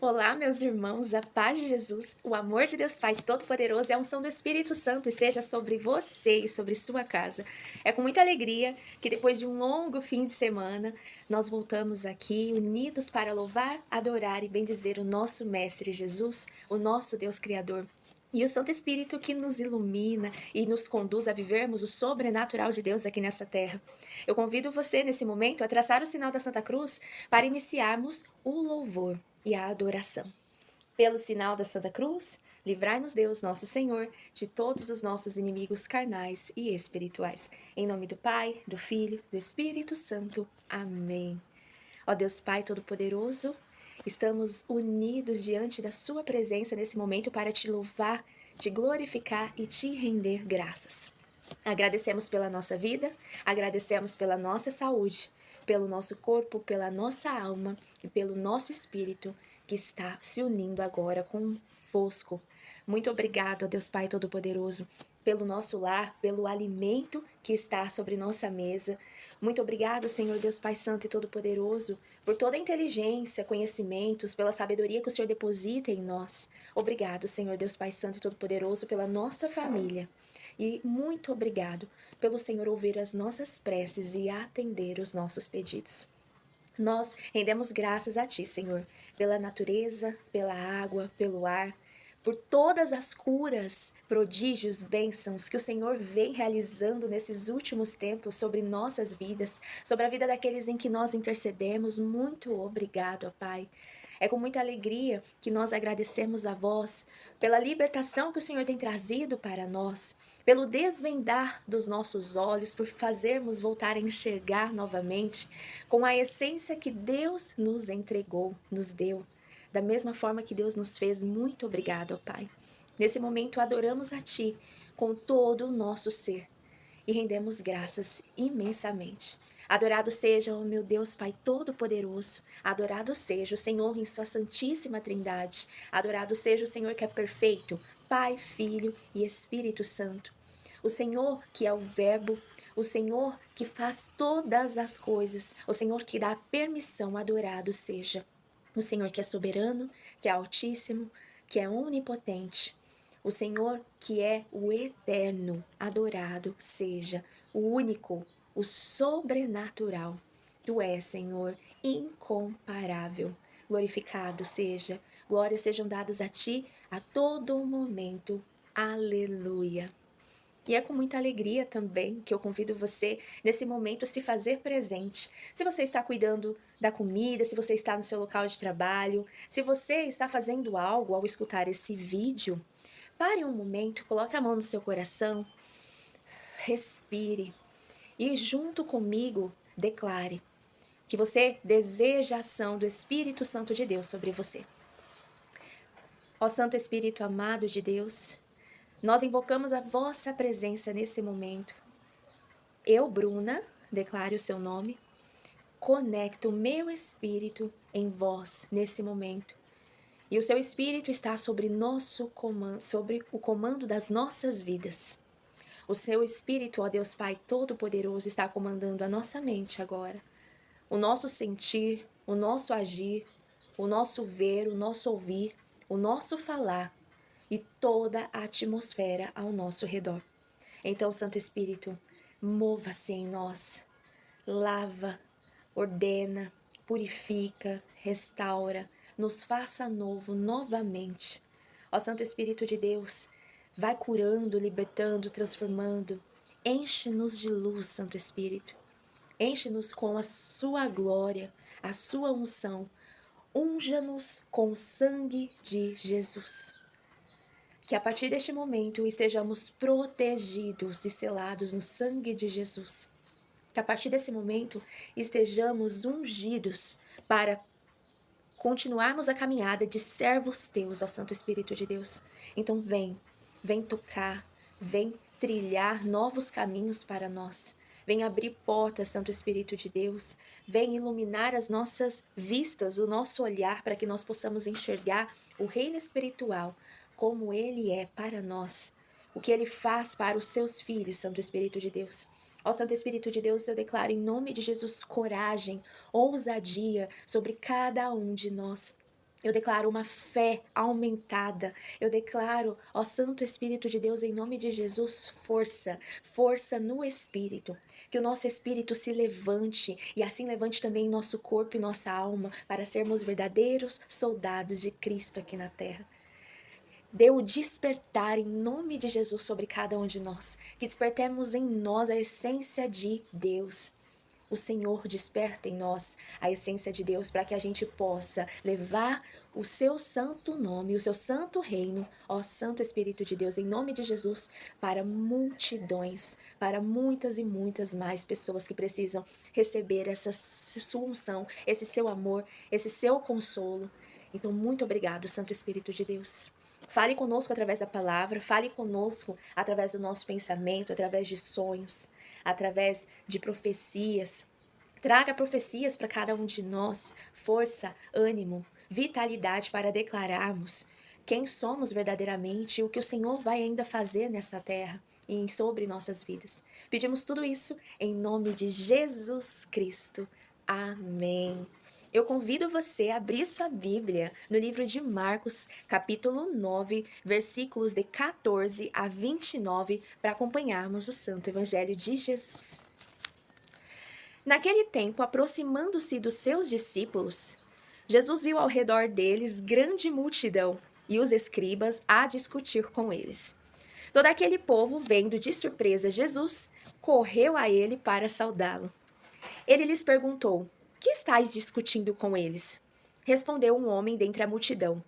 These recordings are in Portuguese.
Olá, meus irmãos, a paz de Jesus, o amor de Deus Pai Todo-Poderoso e a unção do Espírito Santo esteja sobre você e sobre sua casa. É com muita alegria que depois de um longo fim de semana, nós voltamos aqui unidos para louvar, adorar e bendizer o nosso Mestre Jesus, o nosso Deus Criador. E o Santo Espírito que nos ilumina e nos conduz a vivermos o sobrenatural de Deus aqui nessa terra. Eu convido você, nesse momento, a traçar o sinal da Santa Cruz para iniciarmos o louvor e a adoração. Pelo sinal da Santa Cruz, livrai-nos Deus, nosso Senhor, de todos os nossos inimigos carnais e espirituais. Em nome do Pai, do Filho, do Espírito Santo. Amém. Ó Deus Pai Todo-Poderoso, estamos unidos diante da Sua presença nesse momento para te louvar, te glorificar e te render graças. Agradecemos pela nossa vida, agradecemos pela nossa saúde, pelo nosso corpo, pela nossa alma e pelo nosso espírito que está se unindo agora convosco. Muito obrigado, Deus Pai Todo-Poderoso, pelo nosso lar, pelo alimento que está sobre nossa mesa. Muito obrigado, Senhor Deus Pai Santo e Todo-Poderoso, por toda a inteligência, conhecimentos, pela sabedoria que o Senhor deposita em nós. Obrigado, Senhor Deus Pai Santo e Todo-Poderoso, pela nossa família. E muito obrigado pelo Senhor ouvir as nossas preces e atender os nossos pedidos. Nós rendemos graças a Ti, Senhor, pela natureza, pela água, pelo ar, por todas as curas, prodígios, bênçãos que o Senhor vem realizando nesses últimos tempos sobre nossas vidas, sobre a vida daqueles em que nós intercedemos. Muito obrigado, ó Pai. É com muita alegria que nós agradecemos a vós pela libertação que o Senhor tem trazido para nós, pelo desvendar dos nossos olhos, por fazermos voltar a enxergar novamente com a essência que Deus nos entregou, nos deu. Da mesma forma que Deus nos fez, muito obrigado, ó Pai. Nesse momento adoramos a Ti com todo o nosso ser e rendemos graças imensamente. Adorado seja o meu Deus Pai Todo-Poderoso, adorado seja o Senhor em sua santíssima trindade, adorado seja o Senhor que é perfeito, Pai, Filho e Espírito Santo. O Senhor que é o Verbo, o Senhor que faz todas as coisas, o Senhor que dá permissão, adorado seja. O Senhor que é soberano, que é altíssimo, que é onipotente. O Senhor que é o eterno, adorado seja, o único, o sobrenatural. Tu és, Senhor, incomparável. Glorificado seja, glórias sejam dadas a Ti a todo momento. Aleluia. E é com muita alegria também que eu convido você, nesse momento, a se fazer presente. Se você está cuidando da comida, se você está no seu local de trabalho, se você está fazendo algo ao escutar esse vídeo, pare um momento, coloque a mão no seu coração, respire e junto comigo declare que você deseja a ação do Espírito Santo de Deus sobre você. Ó Santo Espírito amado de Deus, nós invocamos a vossa presença nesse momento. Eu, Bruna, declare o seu nome, conecto o meu espírito em vós nesse momento. E o seu espírito está sobre nosso comando, sobre o comando das nossas vidas. O seu espírito, ó Deus Pai Todo-Poderoso, está comandando a nossa mente agora. O nosso sentir, o nosso agir, o nosso ver, o nosso ouvir, o nosso falar e toda a atmosfera ao nosso redor. Então, Santo Espírito, mova-se em nós, lava, ordena, purifica, restaura, nos faça novo novamente. Ó Santo Espírito de Deus, vai curando, libertando, transformando. Enche-nos de luz, Santo Espírito. Enche-nos com a sua glória, a sua unção. Unja-nos com o sangue de Jesus. Que a partir deste momento estejamos protegidos e selados no sangue de Jesus. Que a partir desse momento estejamos ungidos para continuarmos a caminhada de servos teus, ó Santo Espírito de Deus. Então vem tocar, vem trilhar novos caminhos para nós. Vem abrir portas, Santo Espírito de Deus. Vem iluminar as nossas vistas, o nosso olhar, para que nós possamos enxergar o reino espiritual como ele é para nós. O que ele faz para os seus filhos, Santo Espírito de Deus. Ó Santo Espírito de Deus, eu declaro em nome de Jesus coragem, ousadia sobre cada um de nós. Eu declaro uma fé aumentada. Eu declaro, ó Santo Espírito de Deus, em nome de Jesus, força, força no Espírito. Que o nosso Espírito se levante e assim levante também nosso corpo e nossa alma para sermos verdadeiros soldados de Cristo aqui na terra. Dê o despertar em nome de Jesus sobre cada um de nós. Que despertemos em nós a essência de Deus. O Senhor desperta em nós a essência de Deus para que a gente possa levar o seu santo nome, o seu santo reino, ó Santo Espírito de Deus, em nome de Jesus, para multidões, para muitas e muitas mais pessoas que precisam receber essa sua unção, esse seu amor, esse seu consolo. Então, muito obrigado, Santo Espírito de Deus. Fale conosco através da palavra, fale conosco através do nosso pensamento, através de sonhos, através de profecias. Traga profecias para cada um de nós, força, ânimo, vitalidade para declararmos quem somos verdadeiramente e o que o Senhor vai ainda fazer nessa terra e sobre nossas vidas. Pedimos tudo isso em nome de Jesus Cristo. Amém. Eu convido você a abrir sua Bíblia no livro de Marcos, capítulo 9, versículos de 14 a 29, para acompanharmos o Santo Evangelho de Jesus. Naquele tempo, aproximando-se dos seus discípulos, Jesus viu ao redor deles grande multidão e os escribas a discutir com eles. Todo aquele povo, vendo de surpresa Jesus, correu a ele para saudá-lo. Ele lhes perguntou: que estáis discutindo com eles? Respondeu um homem dentre a multidão: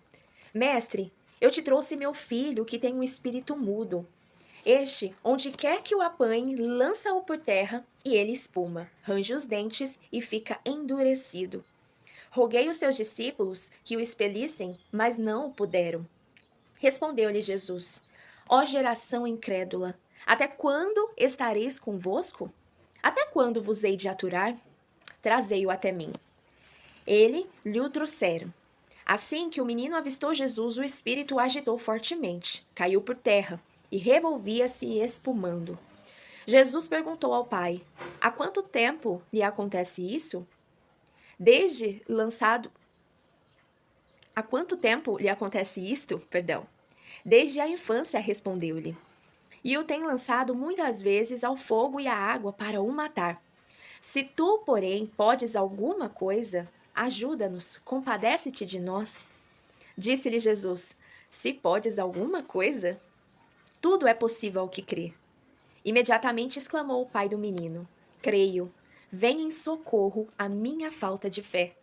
Mestre, eu te trouxe meu filho que tem um espírito mudo. Este, onde quer que o apanhe, lança-o por terra e ele espuma, range os dentes e fica endurecido. Roguei os seus discípulos que o expelissem, mas não o puderam. Respondeu-lhe Jesus: Ó geração incrédula, até quando estareis convosco? Até quando vos hei de aturar? Trazei-o até mim. Ele lhe o trouxeram. Assim que o menino avistou Jesus, o espírito o agitou fortemente, caiu por terra e revolvia-se espumando. Jesus perguntou ao pai: há quanto tempo lhe acontece isso? Desde lançado. Há quanto tempo lhe acontece isto? Perdão. Desde a infância, respondeu-lhe. E o tem lançado muitas vezes ao fogo e à água para o matar. Se tu, porém, podes alguma coisa, ajuda-nos, compadece-te de nós. Disse-lhe Jesus: se podes alguma coisa, tudo é possível ao que crê. Imediatamente exclamou o pai do menino: creio, vem em socorro à minha falta de fé.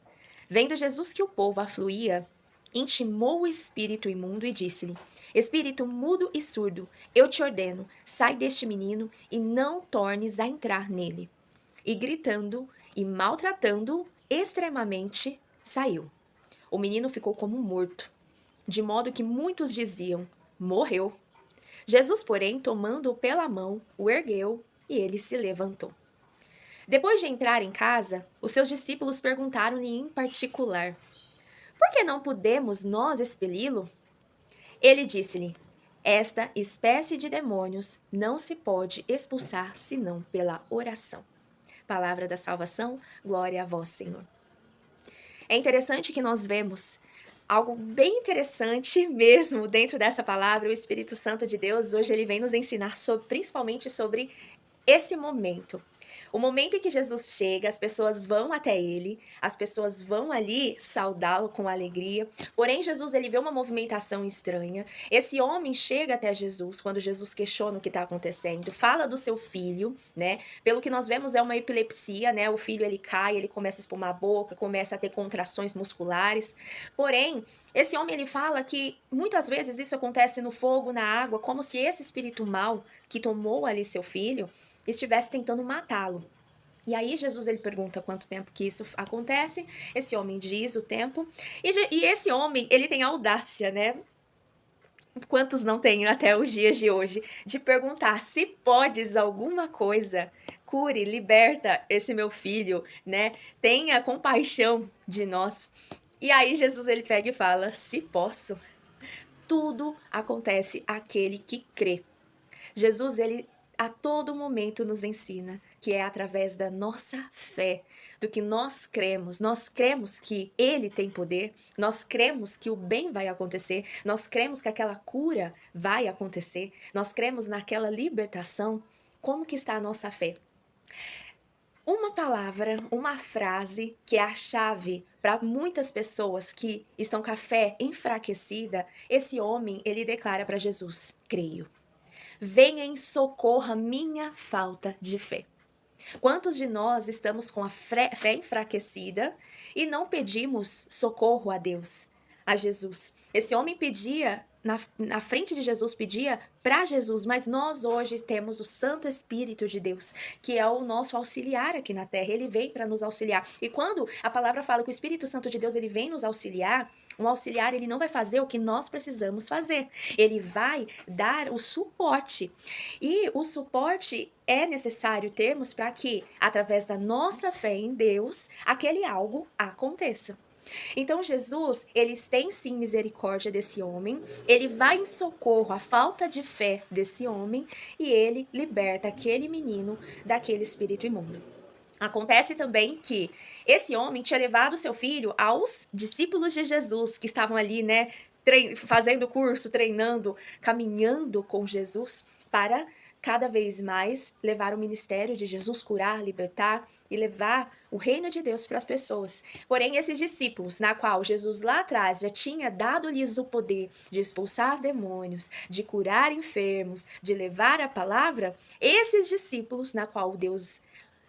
Vendo Jesus que o povo afluía, intimou o espírito imundo e disse-lhe: Espírito mudo e surdo, eu te ordeno, sai deste menino e não tornes a entrar nele. E gritando e maltratando-o extremamente, saiu. O menino ficou como morto, de modo que muitos diziam: morreu. Jesus, porém, tomando-o pela mão, o ergueu e ele se levantou. Depois de entrar em casa, os seus discípulos perguntaram-lhe em particular: por que não podemos nós expeli-lo? Ele disse-lhe: esta espécie de demônios não se pode expulsar senão pela oração. Palavra da salvação, glória a vós, Senhor. É interessante que nós vemos algo bem interessante mesmo dentro dessa palavra. O Espírito Santo de Deus, hoje, ele vem nos ensinar principalmente sobre esse momento. O momento em que Jesus chega, as pessoas vão até ele, as pessoas vão ali saudá-lo com alegria. Porém, Jesus, ele vê uma movimentação estranha. Esse homem chega até Jesus, quando Jesus questiona o que está acontecendo, fala do seu filho, né? Pelo que nós vemos, é uma epilepsia, né? O filho, ele cai, ele começa a espumar a boca, começa a ter contrações musculares. Porém, esse homem, ele fala que muitas vezes isso acontece no fogo, na água, como se esse espírito mau que tomou ali seu filho estivesse tentando matá-lo. E aí Jesus, ele pergunta quanto tempo que isso acontece. Esse homem diz o tempo. E esse homem, ele tem audácia, né? Quantos não têm até os dias de hoje? De perguntar: se podes alguma coisa, cure, liberta esse meu filho, né? Tenha compaixão de nós. E aí Jesus, ele pega e fala: se posso. Tudo acontece àquele que crê. Jesus, ele a todo momento nos ensina: que é através da nossa fé, do que nós cremos. Nós cremos que Ele tem poder, nós cremos que o bem vai acontecer, nós cremos que aquela cura vai acontecer, nós cremos naquela libertação. Como que está a nossa fé? Uma palavra, uma frase que é a chave para muitas pessoas que estão com a fé enfraquecida, esse homem, ele declara para Jesus: creio. Venha em socorro a minha falta de fé. Quantos de nós estamos com a fé enfraquecida e não pedimos socorro a Deus, a Jesus? Esse homem pedia, na frente de Jesus, pedia para Jesus, mas nós hoje temos o Santo Espírito de Deus, que é o nosso auxiliar aqui na terra. Ele vem para nos auxiliar. E quando a palavra fala que o Espírito Santo de Deus ele vem nos auxiliar, um auxiliar ele não vai fazer o que nós precisamos fazer. Ele vai dar o suporte. E o suporte é necessário termos para que, através da nossa fé em Deus, aquele algo aconteça. Então Jesus, ele tem sim misericórdia desse homem, ele vai em socorro à falta de fé desse homem e ele liberta aquele menino daquele espírito imundo. Acontece também que esse homem tinha levado seu filho aos discípulos de Jesus, que estavam ali, né, fazendo curso, treinando, caminhando com Jesus para cada vez mais levar o ministério de Jesus, curar, libertar e levar o reino de Deus para as pessoas. Porém, esses discípulos, na qual Jesus lá atrás já tinha dado-lhes o poder de expulsar demônios, de curar enfermos, de levar a palavra, esses discípulos, na qual Deus,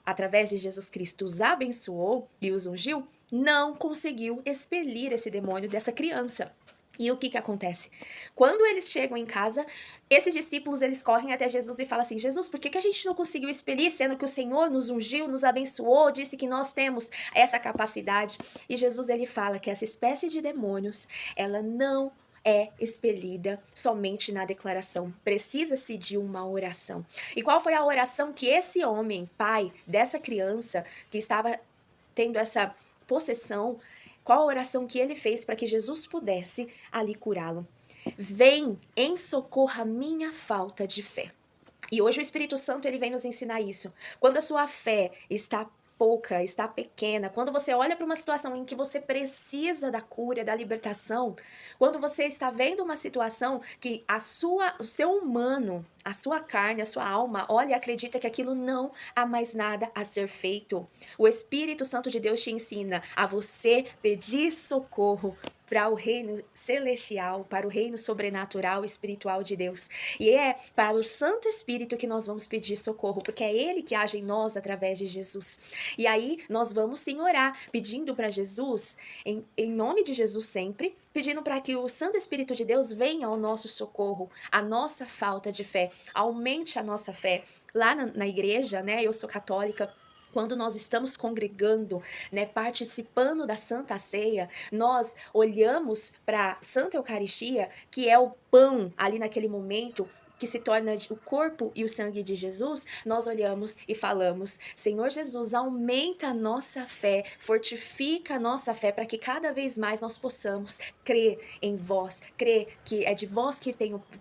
através de Jesus Cristo, os abençoou e os ungiu, não conseguiu expelir esse demônio dessa criança. E o que acontece? Quando eles chegam em casa, esses discípulos, eles correm até Jesus e falam assim: Jesus, por que a gente não conseguiu expelir, sendo que o Senhor nos ungiu, nos abençoou, disse que nós temos essa capacidade? E Jesus, ele fala que essa espécie de demônios, ela não é expelida somente na declaração. Precisa-se de uma oração. E qual foi a oração que esse homem, pai dessa criança, que estava tendo essa possessão, qual a oração que ele fez para que Jesus pudesse ali curá-lo? Vem em socorro à minha falta de fé. E hoje o Espírito Santo ele vem nos ensinar isso. Quando a sua fé está pouca, está pequena, quando você olha para uma situação em que você precisa da cura, da libertação, quando você está vendo uma situação que o seu humano, a sua carne, a sua alma, olha e acredita que aquilo não há mais nada a ser feito, o Espírito Santo de Deus te ensina a você pedir socorro para o reino celestial, para o reino sobrenatural, espiritual de Deus. E é para o Santo Espírito que nós vamos pedir socorro, porque é Ele que age em nós através de Jesus. E aí nós vamos sim orar, pedindo para Jesus, em nome de Jesus sempre, pedindo para que o Santo Espírito de Deus venha ao nosso socorro, a nossa falta de fé, aumente a nossa fé. Lá na igreja, né, eu sou católica, quando nós estamos congregando, né, participando da Santa Ceia, nós olhamos para a Santa Eucaristia, que é o pão ali naquele momento, que se torna o corpo e o sangue de Jesus, nós olhamos e falamos: Senhor Jesus, aumenta a nossa fé, fortifica a nossa fé, para que cada vez mais nós possamos crer em vós, crer que é de vós que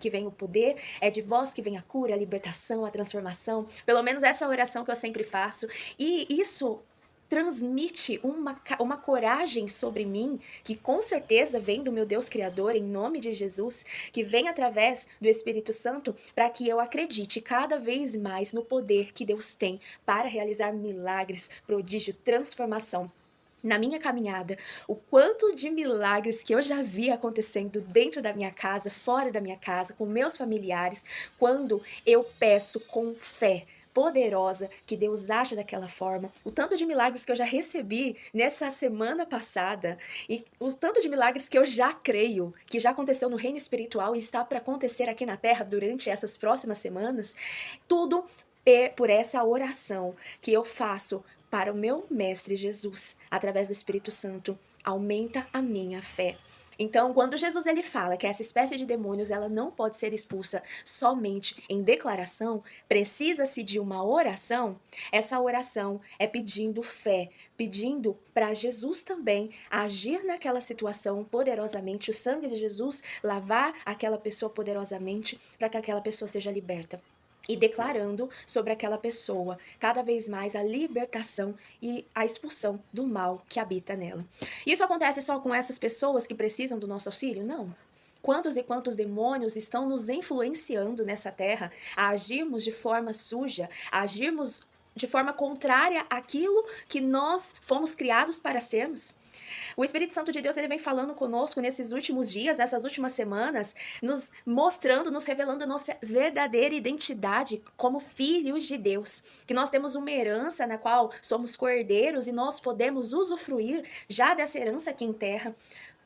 vem o poder, é de vós que vem a cura, a libertação, a transformação. Pelo menos essa é a oração que eu sempre faço. E isso transmite uma coragem sobre mim, que com certeza vem do meu Deus Criador, em nome de Jesus, que vem através do Espírito Santo, para que eu acredite cada vez mais no poder que Deus tem para realizar milagres, prodígio, transformação. Na minha caminhada, o quanto de milagres que eu já vi acontecendo dentro da minha casa, fora da minha casa, com meus familiares, quando eu peço com fé poderosa, que Deus acha daquela forma, o tanto de milagres que eu já recebi nessa semana passada e o tanto de milagres que eu já creio que já aconteceu no reino espiritual e está para acontecer aqui na terra durante essas próximas semanas, tudo por essa oração que eu faço para o meu mestre Jesus, através do Espírito Santo. Aumenta a minha fé. Então, quando Jesus ele fala que essa espécie de demônios ela não pode ser expulsa somente em declaração, precisa-se de uma oração. Essa oração é pedindo fé, pedindo para Jesus também agir naquela situação poderosamente, o sangue de Jesus lavar aquela pessoa poderosamente para que aquela pessoa seja liberta. e declarando sobre aquela pessoa cada vez mais a libertação e a expulsão do mal que habita nela. Isso acontece só com essas pessoas que precisam do nosso auxílio? Não. Quantos e quantos demônios estão nos influenciando nessa terra a agirmos de forma suja, a agirmos de forma contrária àquilo que nós fomos criados para sermos? O Espírito Santo de Deus, ele vem falando conosco nesses últimos dias, nessas últimas semanas, nos mostrando, nos revelando a nossa verdadeira identidade como filhos de Deus. Que nós temos uma herança na qual somos cordeiros e nós podemos usufruir já dessa herança aqui em terra.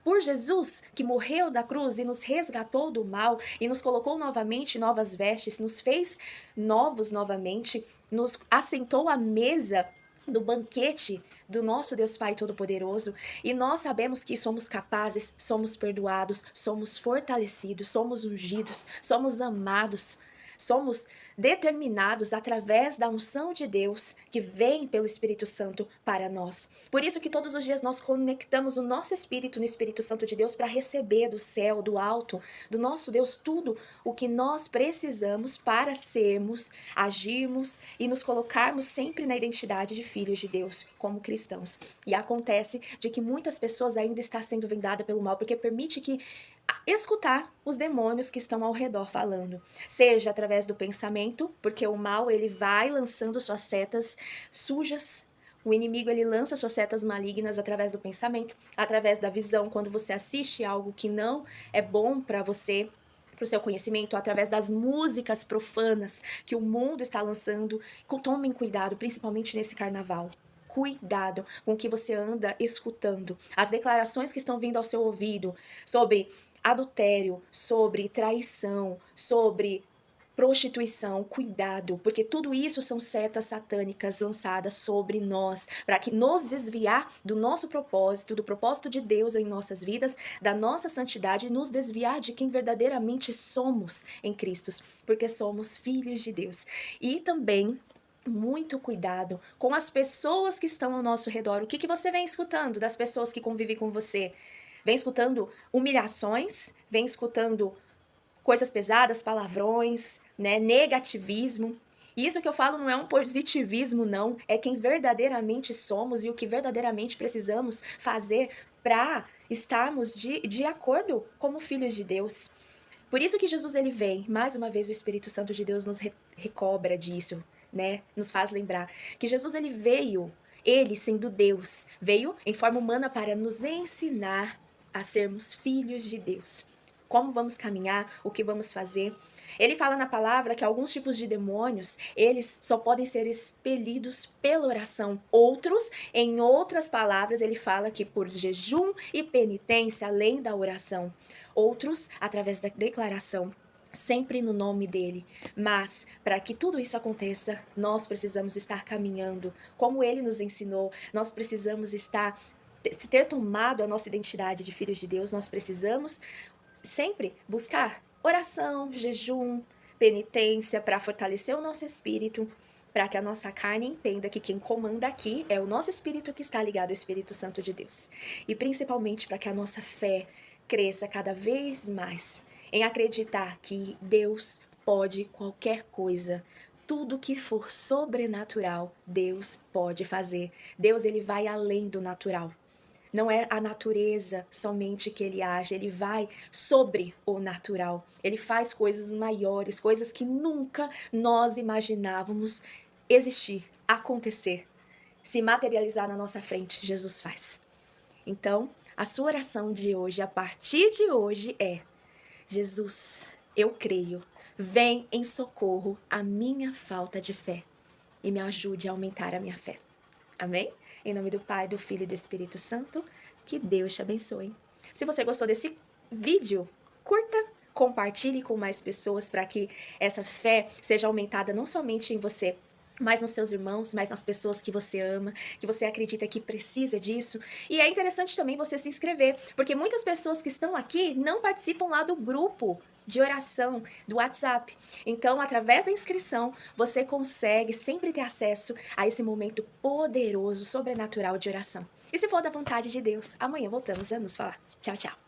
Por Jesus, que morreu da cruz e nos resgatou do mal e nos colocou novamente novas vestes, nos fez novos novamente, nos assentou à mesa do banquete do nosso Deus Pai Todo-Poderoso, e nós sabemos que somos capazes, somos perdoados, somos fortalecidos, somos ungidos, somos amados, somos determinados através da unção de Deus que vem pelo Espírito Santo para nós. Por isso que todos os dias nós conectamos o nosso espírito no Espírito Santo de Deus para receber do céu, do alto, do nosso Deus, tudo o que nós precisamos para sermos, agirmos e nos colocarmos sempre na identidade de filhos de Deus como cristãos. E acontece de que muitas pessoas ainda estão sendo vendadas pelo mal porque permite que escutar os demônios que estão ao redor falando, seja através do pensamento, porque o mal ele vai lançando suas setas sujas. O inimigo ele lança suas setas malignas através do pensamento, através da visão, quando você assiste algo que não é bom para você, para o seu conhecimento, através das músicas profanas que o mundo está lançando. Tomem cuidado, principalmente nesse carnaval. Cuidado com o que você anda escutando. As declarações que estão vindo ao seu ouvido sobre adultério, sobre traição, sobre prostituição, cuidado, porque tudo isso são setas satânicas lançadas sobre nós, para que nos desviar do nosso propósito, do propósito de Deus em nossas vidas, da nossa santidade, e nos desviar de quem verdadeiramente somos em Cristo, porque somos filhos de Deus. E também muito cuidado com as pessoas que estão ao nosso redor. O que você vem escutando das pessoas que convivem com você? Vem escutando humilhações, vem escutando coisas pesadas, palavrões, né, negativismo. E isso que eu falo não é um positivismo, não. É quem verdadeiramente somos e o que verdadeiramente precisamos fazer para estarmos de acordo como filhos de Deus. Por isso que Jesus ele vem, mais uma vez o Espírito Santo de Deus nos recobra disso, né? Nos faz lembrar que Jesus ele veio, ele sendo Deus, veio em forma humana para nos ensinar a sermos filhos de Deus. Como vamos caminhar, o que vamos fazer. Ele fala na palavra que alguns tipos de demônios, eles só podem ser expelidos pela oração. Outros, em outras palavras, ele fala que por jejum e penitência, além da oração. Outros, através da declaração, sempre no nome dele. Mas, para que tudo isso aconteça, nós precisamos estar caminhando como ele nos ensinou. Nós precisamos ter tomado a nossa identidade de filhos de Deus. Nós precisamos sempre buscar oração, jejum, penitência para fortalecer o nosso espírito, para que a nossa carne entenda que quem comanda aqui é o nosso espírito que está ligado ao Espírito Santo de Deus. E principalmente para que a nossa fé cresça cada vez mais em acreditar que Deus pode qualquer coisa. Tudo que for sobrenatural, Deus pode fazer. Deus ele vai além do natural. Não é a natureza somente que ele age, ele vai sobre o natural. Ele faz coisas maiores, coisas que nunca nós imaginávamos existir, acontecer, se materializar na nossa frente. Jesus faz. Então, a sua oração de hoje, a partir de hoje, é: Jesus, eu creio, vem em socorro à minha falta de fé e me ajude a aumentar a minha fé. Amém? Em nome do Pai, do Filho e do Espírito Santo, que Deus te abençoe. Se você gostou desse vídeo, curta, compartilhe com mais pessoas para que essa fé seja aumentada não somente em você, mas nos seus irmãos, mas nas pessoas que você ama, que você acredita que precisa disso. E é interessante também você se inscrever, porque muitas pessoas que estão aqui não participam lá do grupo de oração do WhatsApp. Então, através da inscrição, você consegue sempre ter acesso a esse momento poderoso, sobrenatural de oração. E se for da vontade de Deus, amanhã voltamos a nos falar. Tchau, tchau.